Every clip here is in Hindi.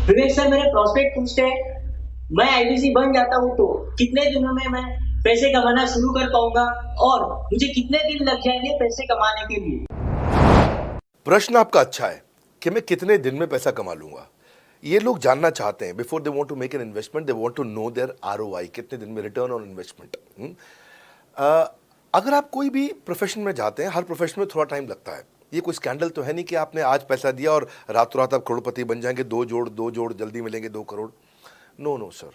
विवेक सर, मेरे प्रोस्पेक्ट पूछते हैं मैं आईबीसी बन जाता हूँ तो कितने दिनों में मैं पैसे कमाना शुरू कर पाऊंगा और मुझे कितने दिन लग जाएंगे पैसे कमाने के लिए। प्रश्न आपका अच्छा है कि मैं कितने दिन में पैसा कमा लूंगा। ये लोग जानना चाहते हैं before they want to make an investment, they want to know their ROI, कितने दिन में रिटर्न ऑन इन्वेस्टमेंट। अगर आप कोई भी प्रोफेशन में जाते हैं, हर प्रोफेशन में थोड़ा टाइम लगता है। ये कोई स्कैंडल तो है नहीं कि आपने आज पैसा दिया और रातों रात आप करोड़पति बन जाएंगे, दो जोड़ जल्दी मिलेंगे 2 करोड़। नो नो सर,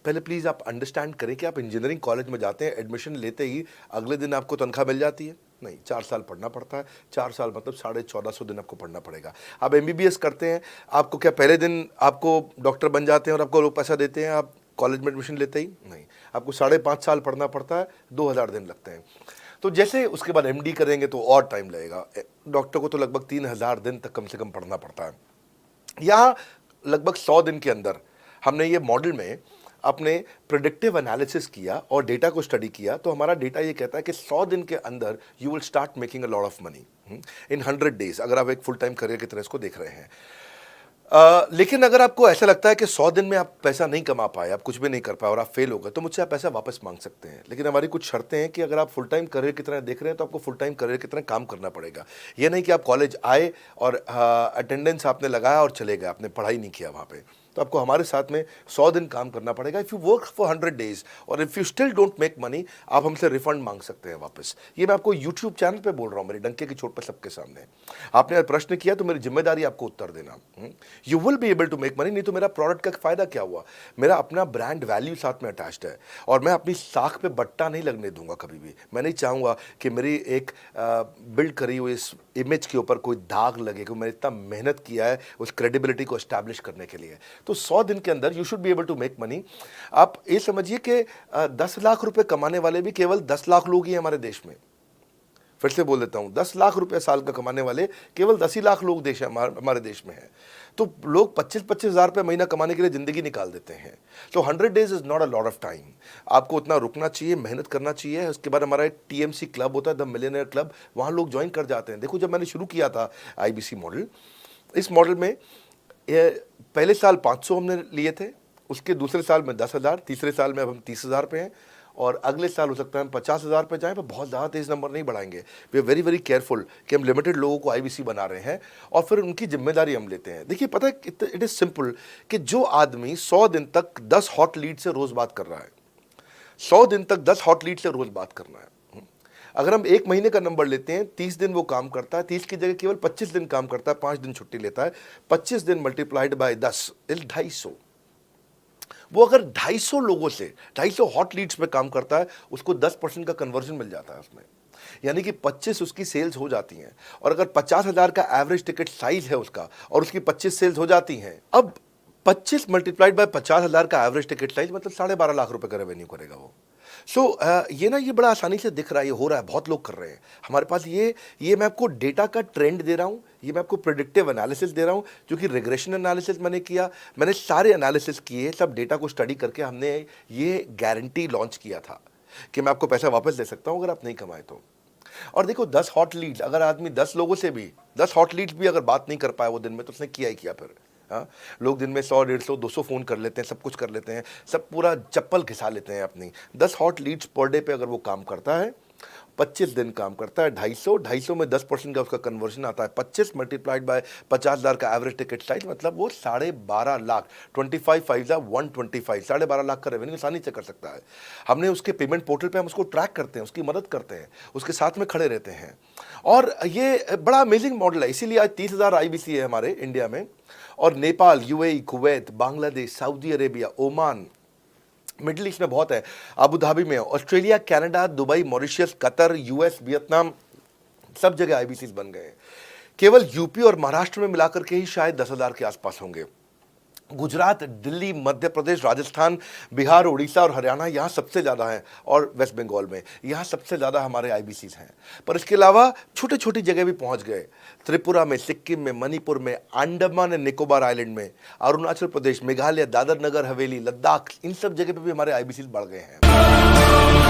पहले प्लीज़ आप अंडरस्टैंड करें कि आप इंजीनियरिंग कॉलेज में जाते हैं, एडमिशन लेते ही अगले दिन आपको तनख्वाह मिल जाती है? नहीं, 4 साल पढ़ना पड़ता है। 4 साल मतलब 1450 दिन आपको पढ़ना पड़ेगा। आप एमबीबीएस करते हैं, आपको क्या पहले दिन आपको डॉक्टर बन जाते हैं और आपको लोग पैसा देते हैं आप कॉलेज में एडमिशन लेते ही? नहीं, आपको 5.5 साल पढ़ना पड़ता है, 2000 दिन लगते हैं। तो जैसे उसके बाद एमडी करेंगे तो और टाइम लगेगा। डॉक्टर को तो लगभग 3000 दिन तक कम से कम पढ़ना पड़ता है। यहाँ लगभग 100 दिन के अंदर हमने ये मॉडल में अपने प्रेडिक्टिव एनालिसिस किया और डेटा को स्टडी किया, तो हमारा डेटा ये कहता है कि 100 दिन के अंदर you will start making a lot of money in 100 days, अगर आप एक फुल टाइम करियर की तरह इसको देख रहे हैं। लेकिन अगर आपको ऐसा लगता है कि 100 दिन में आप पैसा नहीं कमा पाए, आप कुछ भी नहीं कर पाए और आप फेल हो गए, तो मुझसे आप पैसा वापस मांग सकते हैं। लेकिन हमारी कुछ शर्तें हैं कि अगर आप फुल टाइम करियर की तरह देख रहे हैं तो आपको फुल टाइम करियर की तरह काम करना पड़ेगा। ये नहीं कि आप कॉलेज आए और अटेंडेंस आपने लगाया और चले गए, आपने पढ़ाई नहीं किया वहाँ पे। तो आपको हमारे साथ में 100 दिन काम करना पड़ेगा। If you work for 100 days और if you still don't make money, आप हमसे रिफंड मांग सकते हैं वापस। ये मैं आपको यूट्यूब चैनल पे बोल रहा हूँ, मेरी डंके की चोट पे सबके सामने। आपने प्रश्न किया तो मेरी जिम्मेदारी आपको उत्तर देना। You will be able to make money, नहीं तो मेरा प्रोडक्ट का फायदा क्या हुआ? मेरा अपना ब्रांड वैल्यू साथ में अटैच्ड है और मैं अपनी साख पे बट्टा नहीं लगने दूंगा कभी भी। मैं नहीं चाहूँगा कि मेरी एक बिल्ड करी हुई इस इमेज के ऊपर कोई दाग लगे, क्योंकि मैंने इतना मेहनत किया है उस क्रेडिबिलिटी को एस्टैब्लिश करने के लिए। तो 100 दिन के अंदर you should be able to make money. आप ये समझिए कि 10 लाख रुपए कमाने वाले भी केवल 10 लाख लोग ही हैं हमारे देश में। फिर से बोल देता हूं, 10 लाख रुपए साल का कमाने वाले केवल 10 ही लाख लोग देश हमारे देश में हैं। तो लोग 25-25 हज़ार रुपये महीना कमाने के लिए ज़िंदगी निकाल देते हैं। तो 100 days is not a lot of time. आपको उतना रुकना चाहिए, मेहनत करना चाहिए। उसके बाद हमारा एक टीएमसी क्लब होता है, द मिलियनेयर क्लब, वहाँ लोग ज्वाइन कर जाते हैं। देखो, जब मैंने शुरू किया था आईबीसी मॉडल, इस मॉडल में पहले साल 500 हमने लिए थे, उसके दूसरे साल में 10,000, तीसरे साल में अब हम 30,000 पे हैं और अगले साल हो सकता है हम 50,000 पे जाएं, पर बहुत ज़्यादा तेज़ नंबर नहीं बढ़ाएंगे। We are very very careful कि हम लिमिटेड लोगों को आईबीसी बना रहे हैं और फिर उनकी जिम्मेदारी हम लेते हैं। देखिए, पता है इट इज़ सिंपल कि जो आदमी 100 दिन तक 10 हॉट लीड से रोज़ बात कर रहा है, 100 दिन तक 10 हॉट लीड से रोज़ बात करना है। अगर हम 1 महीने का नंबर लेते हैं, 30 दिन वो काम करता है, 30 की जगह केवल 25 दिन काम करता है, 5 दिन छुट्टी लेता है, 25 दिन मल्टीप्लाइड बाय 10 इज 250। वो अगर 250 लोगों से 250 हॉट लीड्स पे काम करता है, उसको 10% का कन्वर्जन मिल जाता है उसमें, यानी कि 25 उसकी सेल्स हो जाती हैं। और अगर 50,000 का एवरेज टिकट साइज है उसका और उसकी 25 सेल्स हो जाती हैं, अब 25 मल्टीप्लाइड बाय 50,000 का एवरेज टिकट साइज मतलब 12.5 लाख रुपए का रेवेन्यू करेगा वो। ये बड़ा आसानी से दिख रहा है, ये हो रहा है, बहुत लोग कर रहे हैं हमारे पास। ये मैं आपको डेटा का ट्रेंड दे रहा हूँ, ये मैं आपको प्रेडिक्टिव एनालिसिस दे रहा हूँ, जो कि रिग्रेशन एनालिसिस मैंने किया। मैंने सारे एनालिसिस किए, सब डेटा को स्टडी करके हमने ये गारंटी लॉन्च किया था कि मैं आपको पैसा वापस दे सकता हूँ अगर आप नहीं कमाए तो। और देखो, 10 हॉट लीड, अगर आदमी 10 लोगों से भी 10 हॉट लीड्स भी अगर बात नहीं कर पाया वो दिन में, तो उसने किया ही किया फिर। हाँ, लोग दिन में 100, 150, 200 फ़ोन कर लेते हैं, सब कुछ कर लेते हैं, सब पूरा चप्पल घिसा लेते हैं अपनी। 10 हॉट लीड्स पर डे पे अगर वो काम करता है, 25 दिन काम करता है, 250 में 10% का उसका कन्वर्जन आता है, 25 मल्टीप्लाइड बाय 50,000 का एवरेज टिकट साइज, मतलब वो 12.5 लाख, 25 5 125, 12.5 लाख का रेवेन्यू आसानी से कर सकता है। हमने उसके पेमेंट पोर्टल पे हम उसको ट्रैक करते हैं, उसकी मदद करते हैं, उसके साथ में खड़े रहते हैं। और ये बड़ा अमेजिंग मॉडल है, इसीलिए आज 30,000 आईबीसी है हमारे इंडिया में। और Nepal, UAE, Kuwait, Bangladesh, Saudi Arabia, Oman, middle east में बहुत है, अबू धाबी में, Australia, Canada, Dubai, Mauritius, Qatar, US, Vietnam, सब जगह आईबीसी बन गए हैं। केवल यूपी और महाराष्ट्र में मिलाकर के ही शायद 10,000 के आसपास होंगे। गुजरात, दिल्ली, मध्य प्रदेश, राजस्थान, बिहार, उड़ीसा और हरियाणा, यहाँ सबसे ज़्यादा हैं, और वेस्ट बंगाल में यहाँ सबसे ज़्यादा हमारे आईबीसीज हैं। पर इसके अलावा छोटी छोटी जगह भी पहुँच गए, त्रिपुरा में, सिक्किम में, मणिपुर में, अंडमान एंड निकोबार आइलैंड में, अरुणाचल प्रदेश, मेघालय, दादर नगर हवेली, लद्दाख, इन सब जगह पे भी हमारे आईबीसीज बढ़ गए हैं।